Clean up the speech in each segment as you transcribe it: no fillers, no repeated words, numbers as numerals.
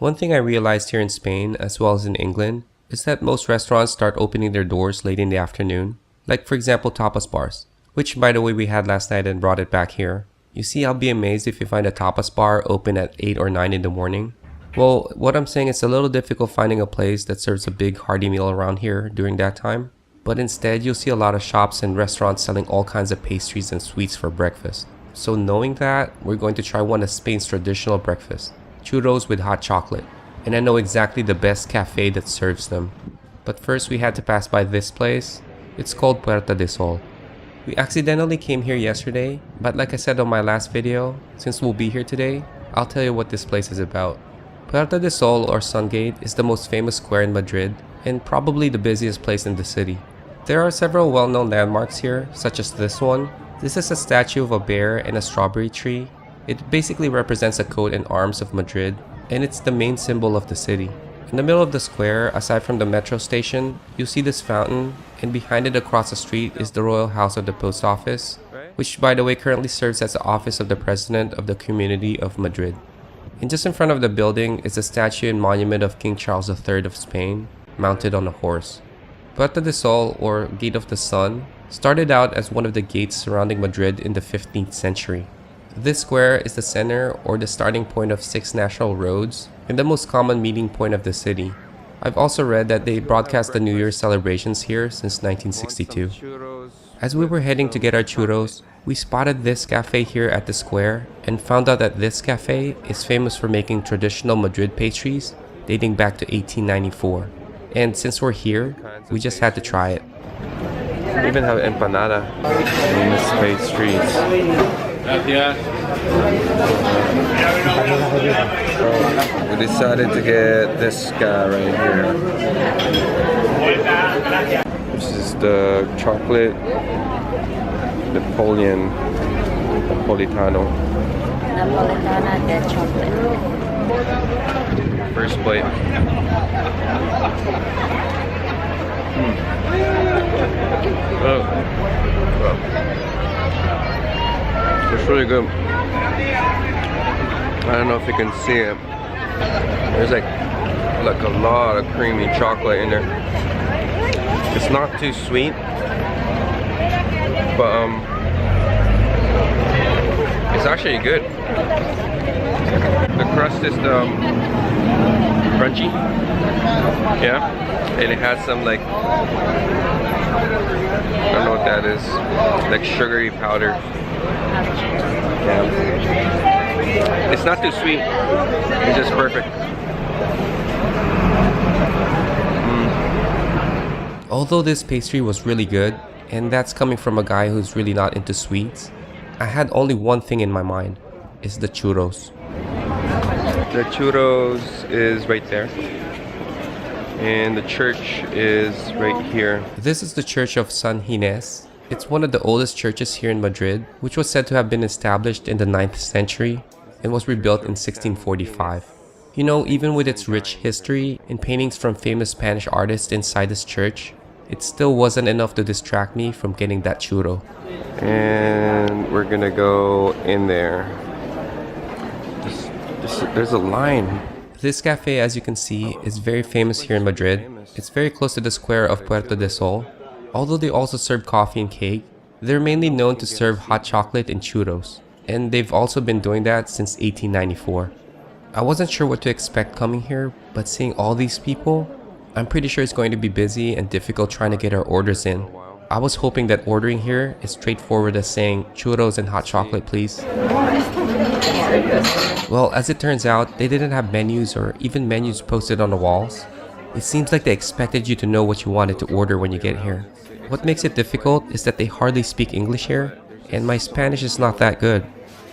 One thing I realized here in Spain, as well as in England, is that most restaurants start opening their doors late in the afternoon. Like for example tapas bars, which by the way we had last night and brought it back here. You see, I'll be amazed if you find a tapas bar open at 8 or 9 in the morning. Well, what I'm saying is a little difficult finding a place that serves a big hearty meal around here during that time. But instead, you'll see a lot of shops and restaurants selling all kinds of pastries and sweets for breakfast. So knowing that, we're going to try one of Spain's traditional breakfasts, churros with hot chocolate. And I know exactly the best cafe that serves them. But first we had to pass by this place. It's called Puerta del Sol. We accidentally came here yesterday, but like I said on my last video, since we'll be here today, I'll tell you what this place is about. Puerta del Sol or Sun Gate is the most famous square in Madrid and probably the busiest place in the city. There are several well-known landmarks here, such as this one. This is a statue of a bear and a strawberry tree. It basically represents a coat and arms of Madrid, and it's the main symbol of the city. In the middle of the square, aside from the metro station, you see this fountain, and behind it across the street is the royal house of the post office, which by the way currently serves as the office of the president of the community of Madrid. And just in front of the building is a statue and monument of King Charles III of Spain, mounted on a horse. Puerta del Sol, or Gate of the Sun, started out as one of the gates surrounding Madrid in the 15th century. This square is the center or the starting point of 6 national roads and the most common meeting point of the city. I've also read that they broadcast the New Year's celebrations here since 1962. As we were heading to get our churros, we spotted this cafe here at the square and found out that this cafe is famous for making traditional Madrid pastries dating back to 1894. And since we're here, we just had to try it. They even have empanada in this pastries. We decided to get this guy right here. This is the chocolate Napoleon Napolitano. Napolitana de chocolate. First plate. It's really good. I don't know if you can see it. There's like a lot of creamy chocolate in there. It's not too sweet, but it's actually good. The crust is crunchy, yeah, and it has some like, I don't know what that is, like sugary powder. Yeah. It's not too sweet, it's just perfect. Although this pastry was really good, and that's coming from a guy who's really not into sweets, I had only one thing in my mind, is the churros. The churros is right there, and the church is right here. This is the church of San Ginés. It's one of the oldest churches here in Madrid, which was said to have been established in the 9th century and was rebuilt in 1645. You know, even with its rich history and paintings from famous Spanish artists inside this church, it still wasn't enough to distract me from getting that churro. And we're gonna go in there. There's a line. This cafe, as you can see, is very famous here in Madrid. It's very close to the square of Puerta del Sol. Although they also serve coffee and cake, they're mainly known to serve hot chocolate and churros. And they've also been doing that since 1894. I wasn't sure what to expect coming here, but seeing all these people, I'm pretty sure it's going to be busy and difficult trying to get our orders in. I was hoping that ordering here is straightforward as saying churros and hot chocolate please. Well, as it turns out, they didn't have menus or even menus posted on the walls. It seems like they expected you to know what you wanted to order when you get here. What makes it difficult is that they hardly speak English here, and my Spanish is not that good.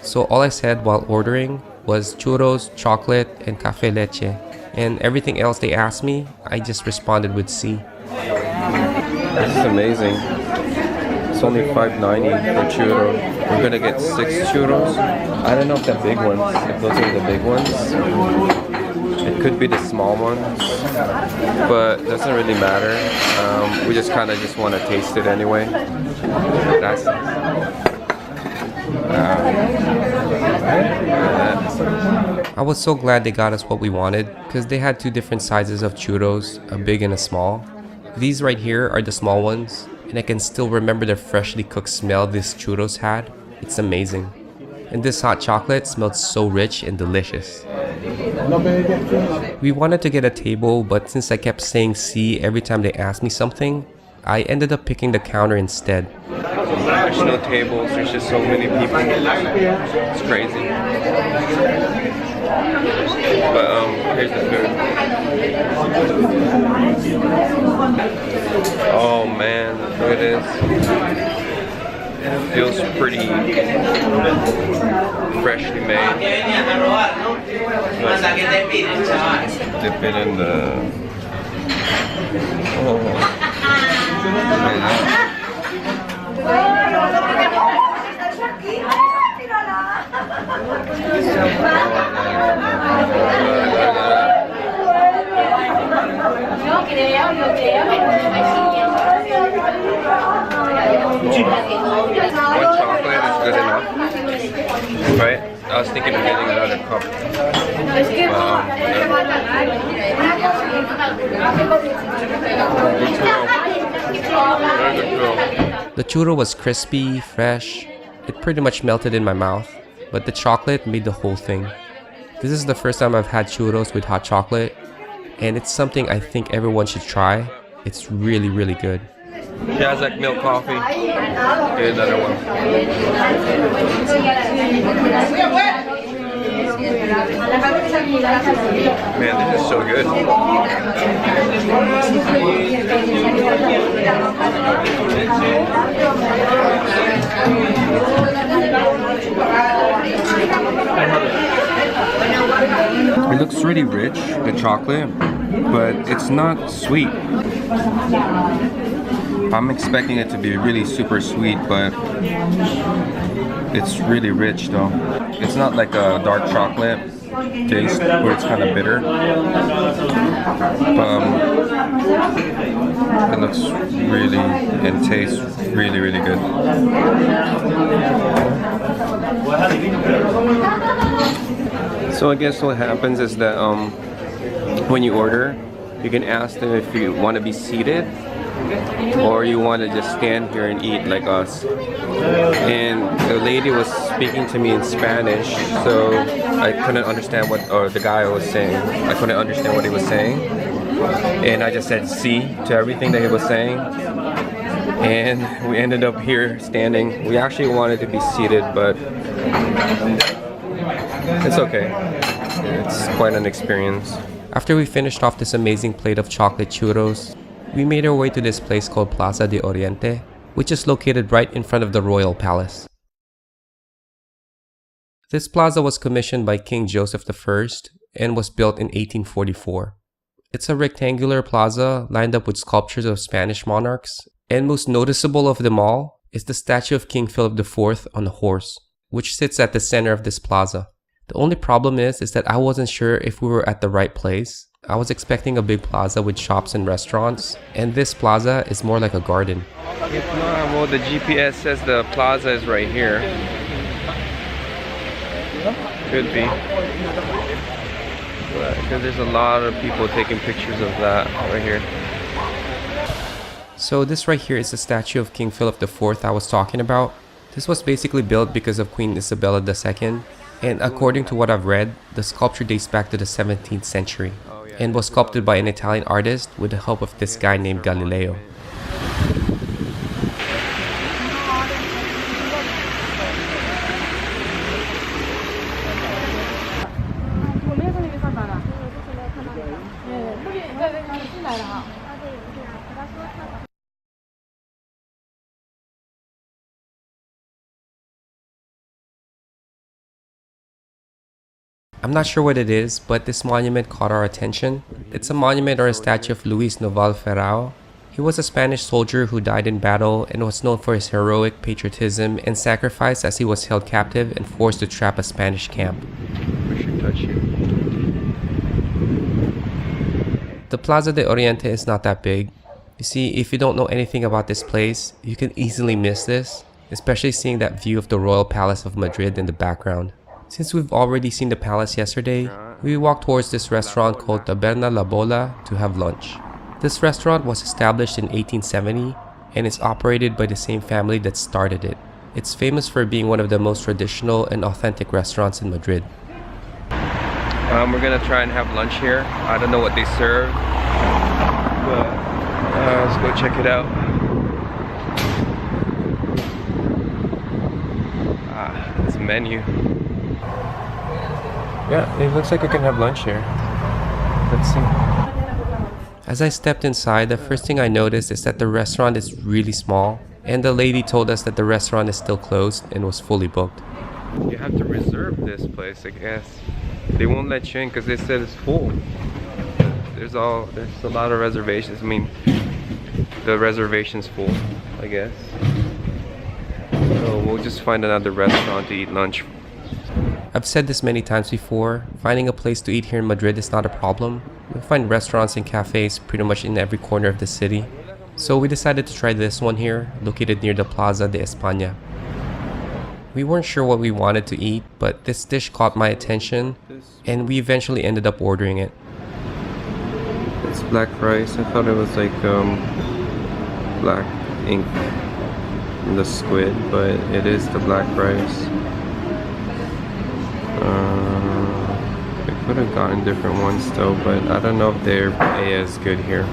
So all I said while ordering was churros, chocolate, and café leche. And everything else they asked me, I just responded with C. This is amazing. It's only $5.90 for churro. We're gonna get 6 churros. I don't know if the big ones, if those are the big ones. It could be the small ones, but it doesn't really matter. We just kind of just want to taste it anyway. That's I was so glad they got us what we wanted because they had 2 different sizes of churros, a big and a small. These right here are the small ones, and I can still remember the freshly cooked smell these churros had. It's amazing. And this hot chocolate smelled so rich and delicious. We wanted to get a table, but since I kept saying "sí" every time they asked me something, I ended up picking the counter instead. There's no tables, there's just so many people. It's crazy. But here's the food. Oh man, look at this. It feels pretty freshly made. Dip it in the... Oh. Man. One chocolate is good enough, right? I was thinking of getting another cup. The churro was crispy, fresh. It pretty much melted in my mouth, but the chocolate made the whole thing. This is the first time I've had churros with hot chocolate, and it's something I think everyone should try. It's really, really good. She has like milk coffee. Here's another one. Man, this is so good. It looks really rich, the chocolate, but it's not sweet. I'm expecting it to be really super sweet, but it's really rich though. It's not like a dark chocolate taste where it's kind of bitter. It looks really and tastes really, really good. So I guess what happens is that when you order, you can ask them if you want to be seated or you want to just stand here and eat like us. And the lady was speaking to me in Spanish, so I couldn't understand what, or the guy was saying. I couldn't understand what he was saying. And I just said "sí" to everything that he was saying. And we ended up here standing. We actually wanted to be seated, but it's okay. It's quite an experience. After we finished off this amazing plate of chocolate churros, we made our way to this place called Plaza de Oriente, which is located right in front of the Royal Palace. This plaza was commissioned by King Joseph I and was built in 1844. It's a rectangular plaza lined up with sculptures of Spanish monarchs, and most noticeable of them all is the statue of King Philip IV on a horse, which sits at the center of this plaza. The only problem is that I wasn't sure if we were at the right place. I was expecting a big plaza with shops and restaurants, and this plaza is more like a garden. If not, well, the GPS says the plaza is right here. Could be. Because there's a lot of people taking pictures of that right here. So this right here is the statue of King Philip IV I was talking about. This was basically built because of Queen Isabella II, and according to what I've read, the sculpture dates back to the 17th century and was sculpted by an Italian artist with the help of this guy named Galileo. I'm not sure what it is, but this monument caught our attention. It's a monument or a statue of Luis Noval Ferrao. He was a Spanish soldier who died in battle and was known for his heroic patriotism and sacrifice as he was held captive and forced to trap a Spanish camp. We should touch you. The Plaza de Oriente is not that big. You see, if you don't know anything about this place, you can easily miss this, especially seeing that view of the Royal Palace of Madrid in the background. Since we've already seen the palace yesterday, we walked towards this restaurant called Taberna La Bola to have lunch. This restaurant was established in 1870 and is operated by the same family that started it. It's famous for being one of the most traditional and authentic restaurants in Madrid. We're gonna try and have lunch here. I don't know what they serve, but let's go check it out. This menu. Yeah, it looks like we can have lunch here. Let's see. As I stepped inside, the first thing I noticed is that the restaurant is really small, and the lady told us that the restaurant is still closed and was fully booked. You have to reserve this place, I guess. They won't let you in because they said it's full. There's a lot of reservations. I mean, the reservation's full, I guess. So we'll just find another restaurant to eat lunch. I've said this many times before, finding a place to eat here in Madrid is not a problem. You'll find restaurants and cafes pretty much in every corner of the city. So we decided to try this one here, located near the Plaza de Espana. We weren't sure what we wanted to eat, but this dish caught my attention, and we eventually ended up ordering it. It's black rice. I thought it was like black ink in the squid, but it is the black rice. We could have gotten different ones though, but I don't know if their paella is good here.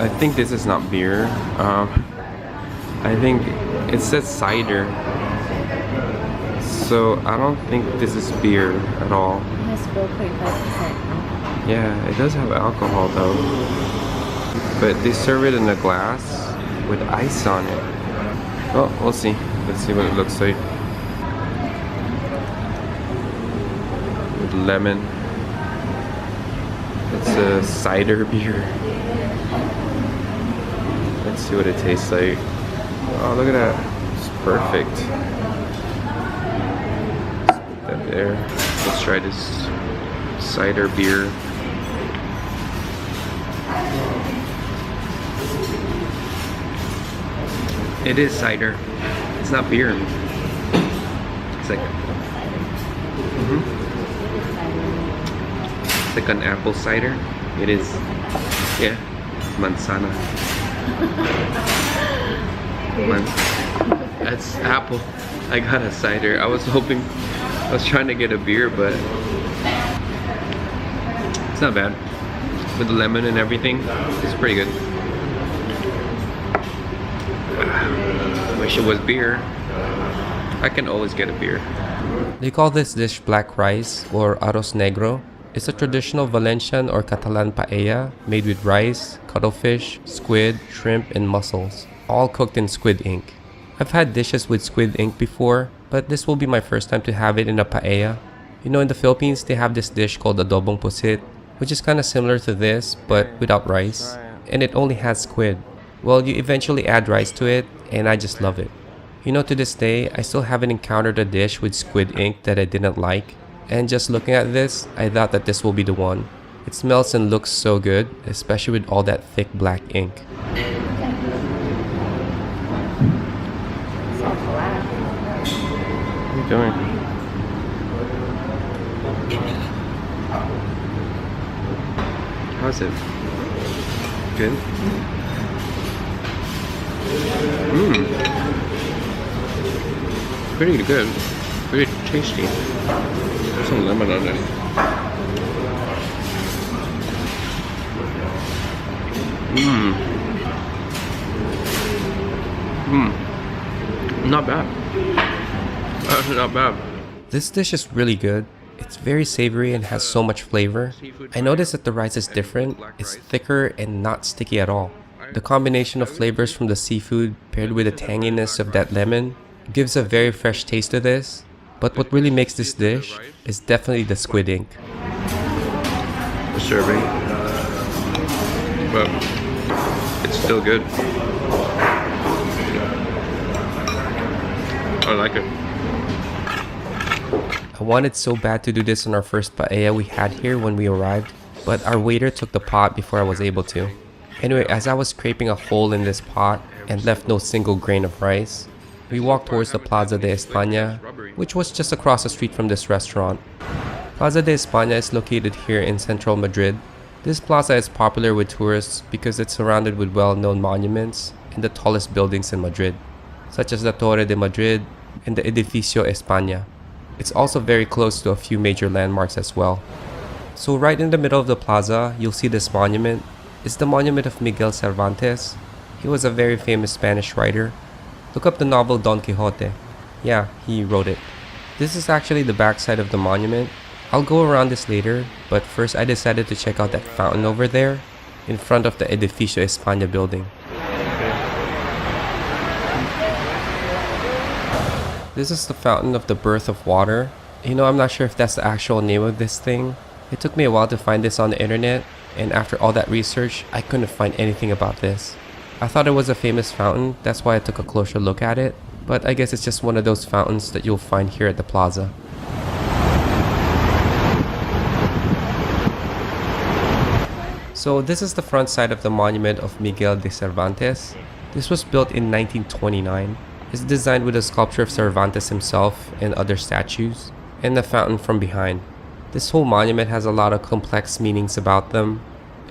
I think this is not beer. I think it says cider, so I don't think this is beer at all. It has 4.5%. Yeah, it does have alcohol though, but they serve it in a glass with ice on it. Well, we'll see. Let's see what it looks like. With lemon. It's a cider beer. Let's see what it tastes like. Oh, look at that. It's perfect. Let's put that there. Let's try this cider beer. It is cider. It's not beer. It's like it's like an apple cider. It is. Yeah. Manzana. That's apple. I got a cider. I was trying to get a beer, but it's not bad. With the lemon and everything, it's pretty good. Wish it was beer. I can always get a beer. They call this dish black rice or arroz negro. It's a traditional Valencian or Catalan paella made with rice, cuttlefish, squid, shrimp, and mussels, all cooked in squid ink. I've had dishes with squid ink before, but this will be my first time to have it in a paella. You know, in the Philippines, they have this dish called adobong pusit, which is kind of similar to this, but without rice, and it only has squid. Well, you eventually add rice to it, and I just love it. You know, to this day, I still haven't encountered a dish with squid ink that I didn't like, and just looking at this, I thought that this will be the one. It smells and looks so good, especially with all that thick black ink. What are you doing? How's it? Good? Pretty good. Pretty tasty. There's some lemon on it. Not bad. Not bad. This dish is really good. It's very savory and has so much flavor. I noticed that the rice is different. It's thicker and not sticky at all. The combination of flavors from the seafood paired with the tanginess of that lemon gives a very fresh taste to this. But what really makes this dish is definitely the squid ink. The serving. But it's still good. I like it. I wanted so bad to do this on our first paella we had here when we arrived, but our waiter took the pot before I was able to. Anyway, as I was scraping a hole in this pot and left no single grain of rice, we walked towards the Plaza de Espana, which was just across the street from this restaurant. Plaza de Espana is located here in central Madrid. This plaza is popular with tourists because it's surrounded with well-known monuments and the tallest buildings in Madrid, such as the Torre de Madrid and the Edificio España. It's also very close to a few major landmarks as well. So right in the middle of the plaza, you'll see this monument. It's the monument of Miguel Cervantes. He was a very famous Spanish writer. Look up the novel Don Quixote. Yeah, he wrote it. This is actually the backside of the monument. I'll go around this later, but first I decided to check out that fountain over there in front of the Edificio España building. This is the fountain of the birth of water. You know, I'm not sure if that's the actual name of this thing. It took me a while to find this on the internet, and after all that research, I couldn't find anything about this. I thought it was a famous fountain, that's why I took a closer look at it, but I guess it's just one of those fountains that you'll find here at the plaza. So this is the front side of the monument of Miguel de Cervantes. This was built in 1929. It's designed with a sculpture of Cervantes himself and other statues, and the fountain from behind. This whole monument has a lot of complex meanings about them.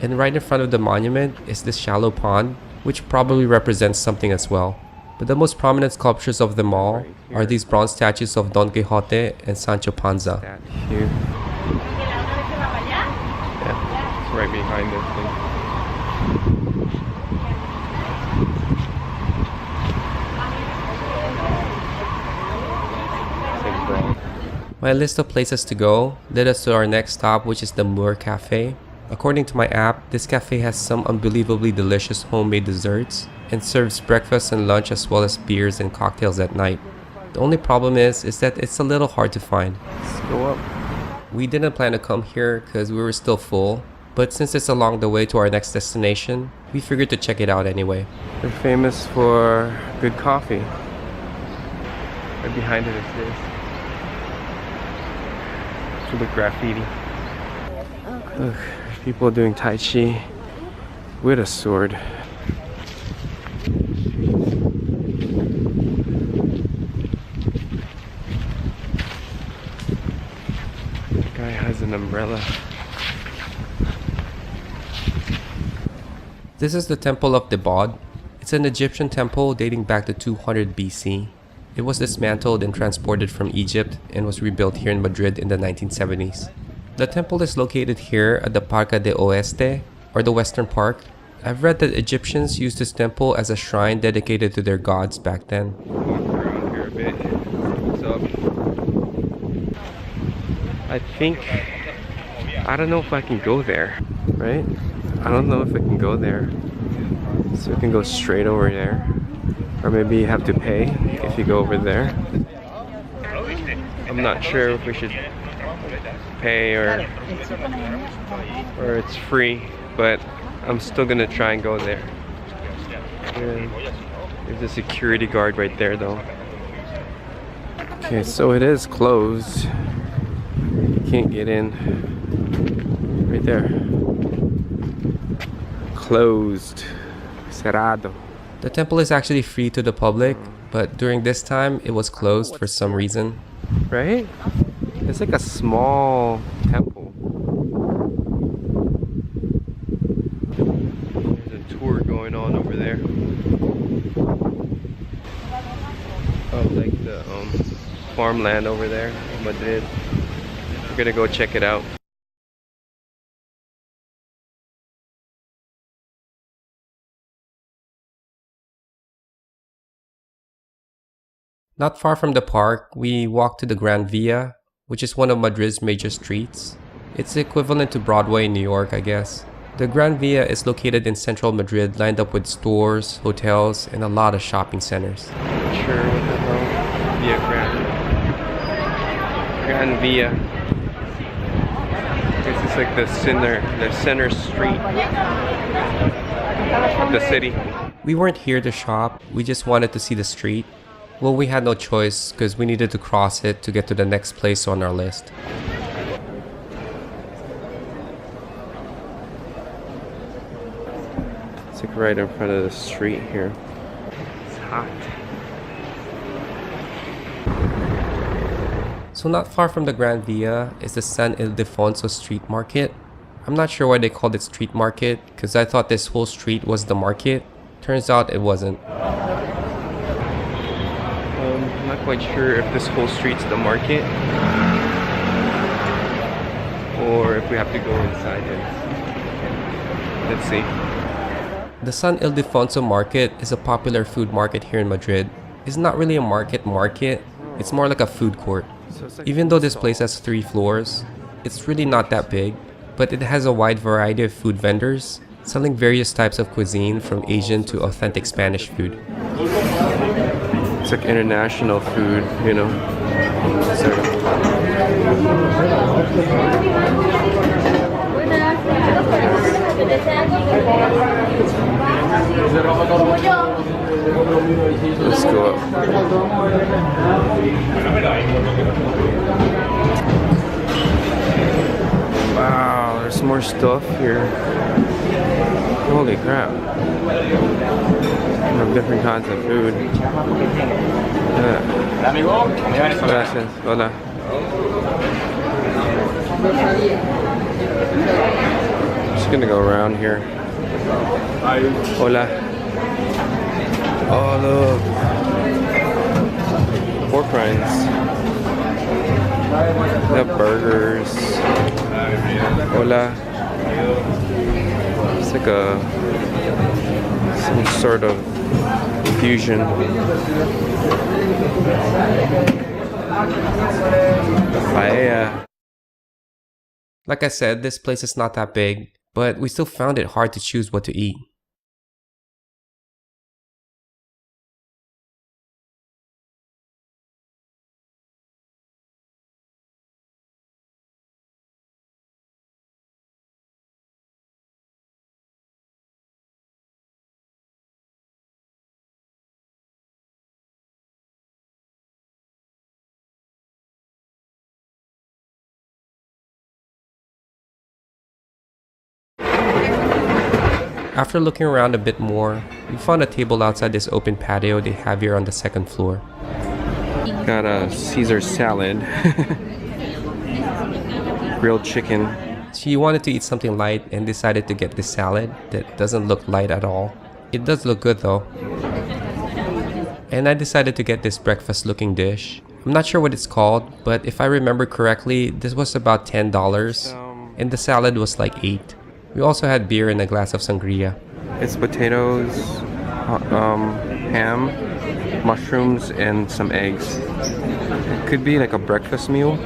And right in front of the monument is this shallow pond, which probably represents something as well. But the most prominent sculptures of them all are these bronze statues of Don Quixote and Sancho Panza. Statue. Right behind this thing. My list of places to go led us to our next stop, which is the Moor Cafe. According to my app, this cafe has some unbelievably delicious homemade desserts and serves breakfast and lunch as well as beers and cocktails at night. The only problem is that it's a little hard to find. Let's go up. We didn't plan to come here because we were still full. But since it's along the way to our next destination, we figured to check it out anyway. They're famous for good coffee. Right behind it is this. To the graffiti. Look, people doing Tai Chi with a sword. The guy has an umbrella. This is the Temple of Debod. It's an Egyptian temple dating back to 200 BC. It was dismantled and transported from Egypt and was rebuilt here in Madrid in the 1970s. The temple is located here at the Parque de Oeste, or the Western Park. I've read that Egyptians used this temple as a shrine dedicated to their gods back then. Walk around here a bit. What's up? I don't know if I can go there, right? I don't know if I can go there. So we can go straight over there. Or maybe you have to pay if you go over there. I'm not sure if we should pay or it's free, but I'm still gonna try and go there. Yeah. There's a security guard right there though. Okay, so it is closed. You can't get in. Right there. Closed. Cerrado. The temple is actually free to the public, but during this time it was closed for some reason. Right? It's like a small temple. There's a tour going on over there of like the farmland over there in Madrid. We're gonna go check it out. Not far from the park, we walked to the Gran Via, which is one of Madrid's major streets. It's the equivalent to Broadway in New York, I guess. The Gran Via is located in central Madrid, lined up with stores, hotels, and a lot of shopping centers. Not sure what the hell Via Gran Via. This is like the center street of the city. We weren't here to shop, we just wanted to see the street. Well, we had no choice because we needed to cross it to get to the next place on our list. It's like right in front of the street here. It's hot. So not far from the Gran Via is the San Ildefonso street market. I'm not sure why they called it street market, because I thought this whole street was the market. Turns out it wasn't. I'm not quite sure if this whole street's the market, or if we have to go inside it. Let's see. The San Ildefonso market is a popular food market here in Madrid. It's not really a market, it's more like a food court. Even though this place has 3 floors, it's really not that big, but it has a wide variety of food vendors selling various types of cuisine from Asian to authentic Spanish food. It's like international food, you know. Let's go up. Wow, there's more stuff here. Holy crap. Different kinds of food. Gracias. Hola. Just gonna go around here. Hola. Oh, look. Pork rinds. They have burgers. Hola. It's like some sort of fusion. Paella. Like I said, this place is not that big, but we still found it hard to choose what to eat. After looking around a bit more, we found a table outside this open patio they have here on the 2nd floor. Got a Caesar salad, grilled chicken. She wanted to eat something light and decided to get this salad that doesn't look light at all. It does look good though. And I decided to get this breakfast looking dish. I'm not sure what it's called, but if I remember correctly, this was about $10 and the salad was like $8. We also had beer and a glass of sangria. It's potatoes, ham, mushrooms, and some eggs. It could be like a breakfast meal.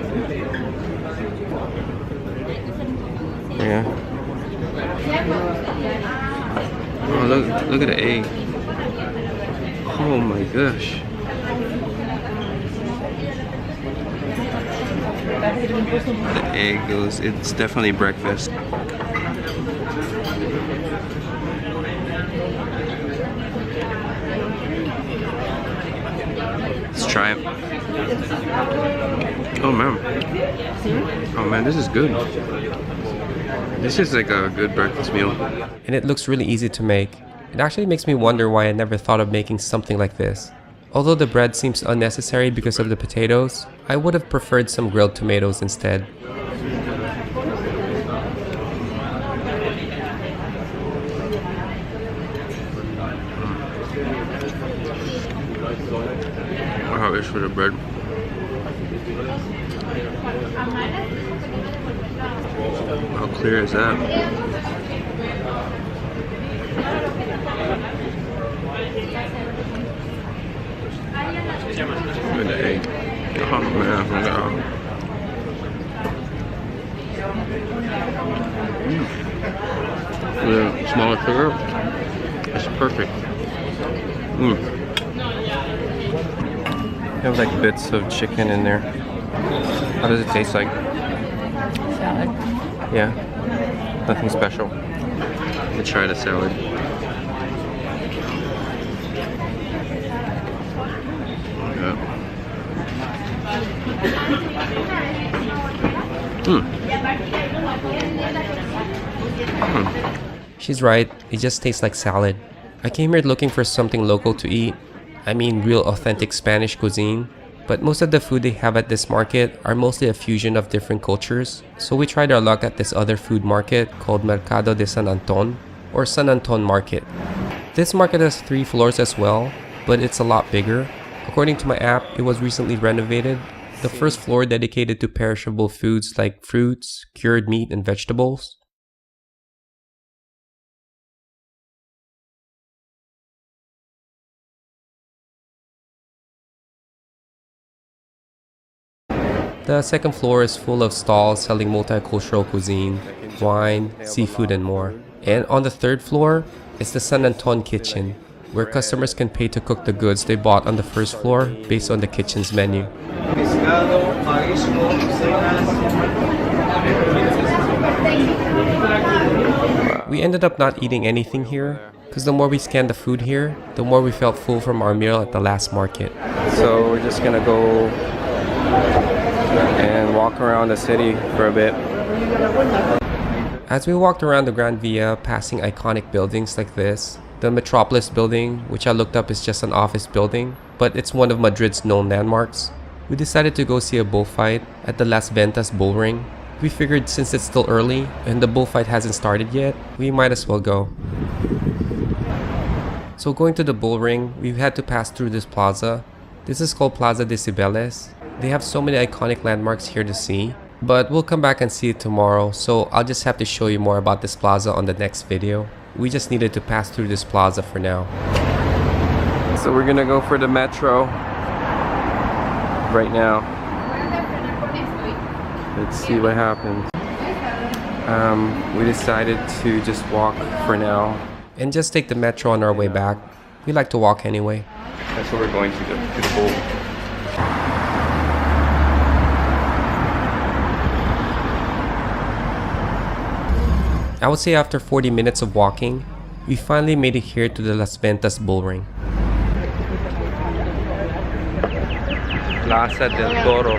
Yeah. Oh, look at the egg. Oh my gosh. The egg goes, it's definitely breakfast. Let's try it. Oh man. Oh man, this is good. This is like a good breakfast meal. And it looks really easy to make. It actually makes me wonder why I never thought of making something like this. Although the bread seems unnecessary because of the potatoes, I would have preferred some grilled tomatoes instead. How is for the bread? How clear is that? With the egg. Oh man, the smaller sugar, it's perfect. They have like bits of chicken in there. How does it taste like? Salad. Yeah, nothing special. Let me try the salad. She's right, it just tastes like salad. I came here looking for something local to eat. I mean real authentic Spanish cuisine. but most of the food they have at this market are mostly a fusion of different cultures, so we tried our luck at this other food market called Mercado de San Anton, or San Anton Market. This market has 3 floors as well, but it's a lot bigger. According to my app, it was recently renovated. The first floor dedicated to perishable foods like fruits, cured meat, and vegetables. The second floor is full of stalls selling multicultural cuisine, wine, seafood, and more. And on the third floor is the San Anton kitchen, where customers can pay to cook the goods they bought on the first floor based on the kitchen's menu. We ended up not eating anything here, because the more we scanned the food here, the more we felt full from our meal at the last market. So we're just gonna go and walk around the city for a bit. As we walked around the Gran Via, passing iconic buildings like this, the Metropolis building, which I looked up is just an office building, but it's one of Madrid's known landmarks, we decided to go see a bullfight at the Las Ventas Bullring. We figured since it's still early and the bullfight hasn't started yet, we might as well go. So going to the bullring, we've had to pass through this plaza. This is called Plaza de Cibeles. They have so many iconic landmarks here to see, but we'll come back and see it tomorrow, so I'll just have to show you more about this plaza on the next video. We just needed to pass through this plaza for now. So we're gonna go for the metro right now. Let's see what happens. We decided to just walk for now. And just take the metro on our way back. We like to walk anyway. That's where we're going to the bull. I would say after 40 minutes of walking, we finally made it here to the Las Ventas Bullring. Plaza del Toro.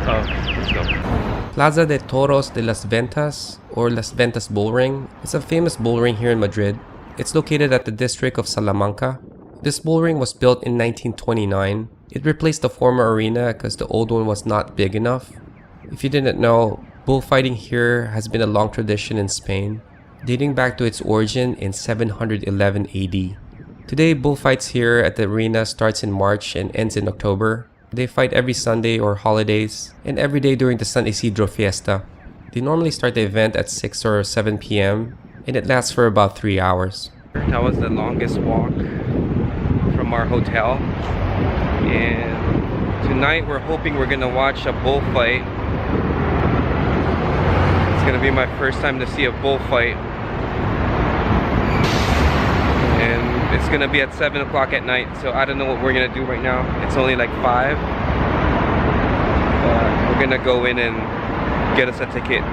Oh, let's go. Plaza de Toros de Las Ventas, or Las Ventas Bullring, is a famous bullring here in Madrid. It's located at the district of Salamanca. This bullring was built in 1929. It replaced the former arena because the old one was not big enough. If you didn't know, bullfighting here has been a long tradition in Spain, dating back to its origin in 711 AD. Today, bullfights here at the arena starts in March and ends in October. They fight every Sunday or holidays, and every day during the San Isidro fiesta. They normally start the event at 6 or 7 p.m. and it lasts for about 3 hours. That was the longest walk from our hotel, and tonight we're hoping we're gonna watch a bullfight. It's gonna be my first time to see a bullfight, and it's gonna be at 7 o'clock at night, so I don't know what we're gonna do right now. It's only like 5, but we're gonna go in and get us a ticket.